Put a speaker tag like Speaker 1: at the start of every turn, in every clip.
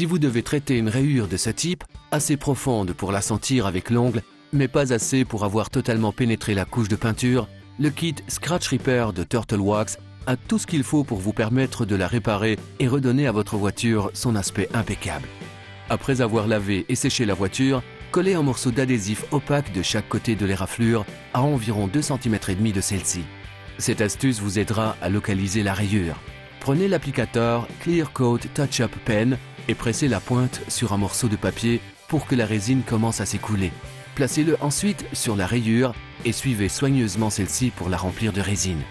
Speaker 1: Si vous devez traiter une rayure de ce type, assez profonde pour la sentir avec l'ongle, mais pas assez pour avoir totalement pénétré la couche de peinture, le kit Scratch Repair de Turtle Wax a tout ce qu'il faut pour vous permettre de la réparer et redonner à votre voiture son aspect impeccable. Après avoir lavé et séché la voiture, collez un morceau d'adhésif opaque de chaque côté de l'éraflure à environ 2,5 cm de celle-ci. Cette astuce vous aidera à localiser la rayure. Prenez l'applicateur Clear Coat Touch-Up Pen et pressez la pointe sur un morceau de papier pour que la résine commence à s'écouler. Placez-le ensuite sur la rayure et suivez soigneusement celle-ci pour la remplir de résine.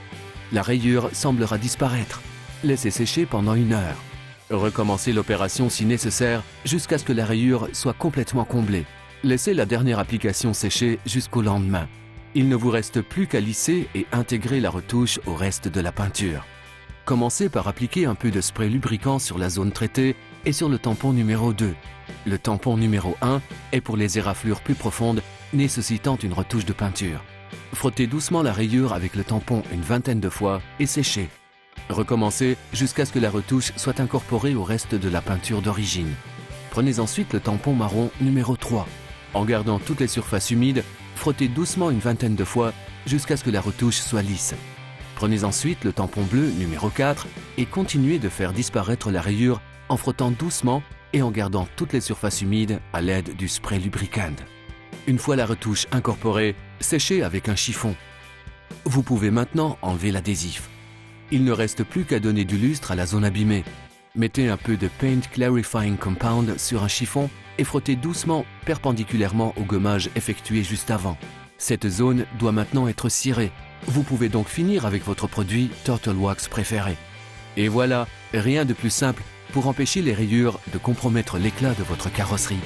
Speaker 1: La rayure semblera disparaître. Laissez sécher pendant 1 heure. Recommencez l'opération si nécessaire jusqu'à ce que la rayure soit complètement comblée. Laissez la dernière application sécher jusqu'au lendemain. Il ne vous reste plus qu'à lisser et intégrer la retouche au reste de la peinture. Commencez par appliquer un peu de spray lubrifiant sur la zone traitée et sur le tampon numéro 2. Le tampon numéro 1 est pour les éraflures plus profondes nécessitant une retouche de peinture. Frottez doucement la rayure avec le tampon une vingtaine de fois et séchez. Recommencez jusqu'à ce que la retouche soit incorporée au reste de la peinture d'origine. Prenez ensuite le tampon marron numéro 3. En gardant toutes les surfaces humides, frottez doucement une vingtaine de fois jusqu'à ce que la retouche soit lisse. Prenez ensuite le tampon bleu numéro 4 et continuez de faire disparaître la rayure en frottant doucement et en gardant toutes les surfaces humides à l'aide du spray lubrifiant. Une fois la retouche incorporée, séchez avec un chiffon. Vous pouvez maintenant enlever l'adhésif. Il ne reste plus qu'à donner du lustre à la zone abîmée. Mettez un peu de Paint Clarifying Compound sur un chiffon et frottez doucement perpendiculairement au gommage effectué juste avant. Cette zone doit maintenant être cirée. Vous pouvez donc finir avec votre produit Turtle Wax préféré. Et voilà, rien de plus simple pour empêcher les rayures de compromettre l'éclat de votre carrosserie.